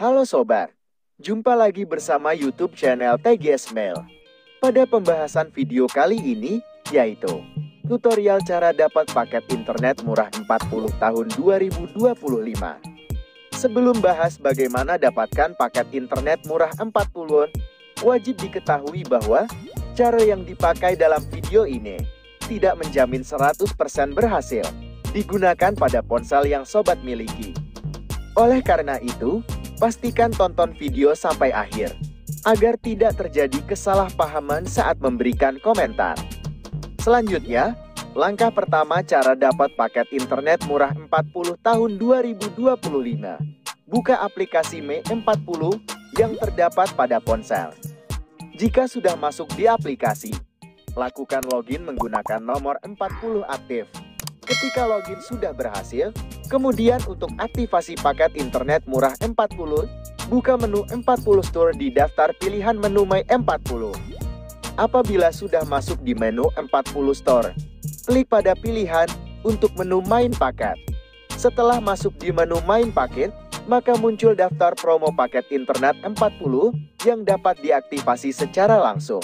Halo Sobat, jumpa lagi bersama YouTube channel TGS Mail. Pada pembahasan video kali ini, yaitu tutorial cara dapat paket internet murah 40 tahun 2025. Sebelum bahas bagaimana dapatkan paket internet murah 40, wajib diketahui bahwa cara yang dipakai dalam video ini tidak menjamin 100% berhasil digunakan pada ponsel yang Sobat miliki. Oleh karena itu, pastikan tonton video sampai akhir, agar tidak terjadi kesalahpahaman saat memberikan komentar. Selanjutnya, langkah pertama cara dapat paket internet murah 40 tahun 2025. Buka aplikasi Me40 yang terdapat pada ponsel. Jika sudah masuk di aplikasi, lakukan login menggunakan nomor 40 aktif. Ketika login sudah berhasil, kemudian untuk aktivasi paket internet murah 40, buka menu 40 Store di daftar pilihan menu My 40. Apabila sudah masuk di menu 40 Store, klik pada pilihan untuk menu Main Paket. Setelah masuk di menu Main Paket, maka muncul daftar promo paket internet 40 yang dapat diaktifasi secara langsung.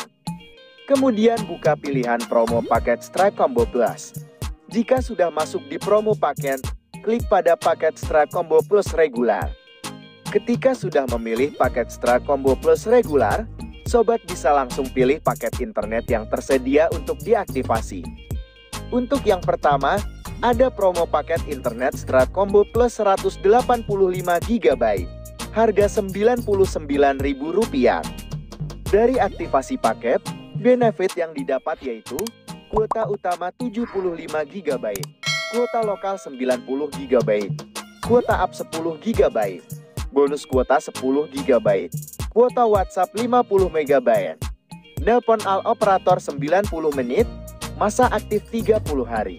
Kemudian buka pilihan promo paket Strike Combo Plus. Jika sudah masuk di promo paket, klik pada paket Strike Combo Plus regular. Ketika sudah memilih paket Strike Combo Plus regular, Sobat bisa langsung pilih paket internet yang tersedia untuk diaktifasi. Untuk yang pertama, ada promo paket internet Strike Combo Plus 185 GB, harga Rp99.000. Dari aktivasi paket, benefit yang didapat yaitu kuota utama 75 GB, kuota lokal 90 GB, kuota up 10 GB, bonus kuota 10 GB, kuota WhatsApp 50 MB, nelpon al operator 90 menit, masa aktif 30 hari.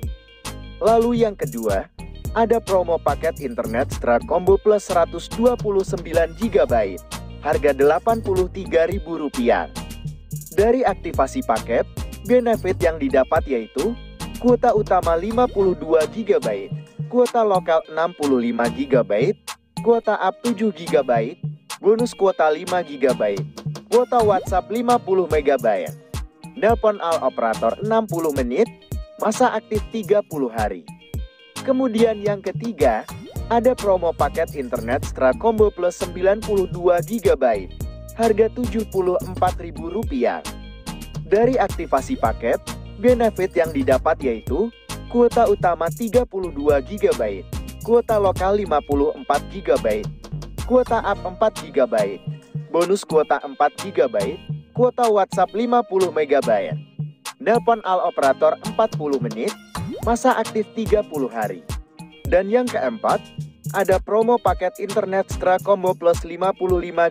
Lalu yang kedua, ada promo paket internet Strike Combo Plus 129 GB, harga Rp83.000. Dari aktivasi paket, benefit yang didapat yaitu kuota utama 52 GB, kuota lokal 65 GB, kuota up 7 GB, bonus kuota 5 GB, kuota WhatsApp 50 MB, nelpon al operator 60 menit, masa aktif 30 hari. Kemudian yang ketiga, ada promo paket internet Strike Combo Plus 92 GB, harga Rp74.000. Dari aktivasi paket, benefit yang didapat yaitu kuota utama 32 GB, kuota lokal 54 GB, kuota up 4 GB, bonus kuota 4 GB, kuota WhatsApp 50 MB, nelpon al operator 40 menit, masa aktif 30 hari. Dan yang keempat, ada promo paket internet Strike Combo Plus 55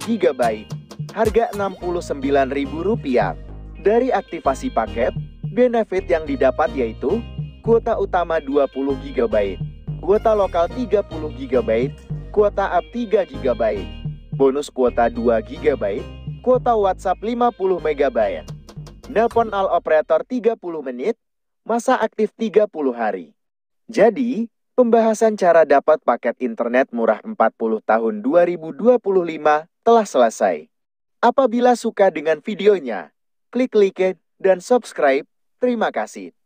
GB, harga Rp69.000. Dari aktivasi paket, benefit yang didapat yaitu kuota utama 20 GB, kuota lokal 30 GB, kuota up 3 GB, bonus kuota 2 GB, kuota WhatsApp 50 MB, nelpon al operator 30 menit, masa aktif 30 hari. Jadi, pembahasan cara dapat paket internet murah 40 tahun 2025 telah selesai. Apabila suka dengan videonya, klik like dan subscribe. Terima kasih.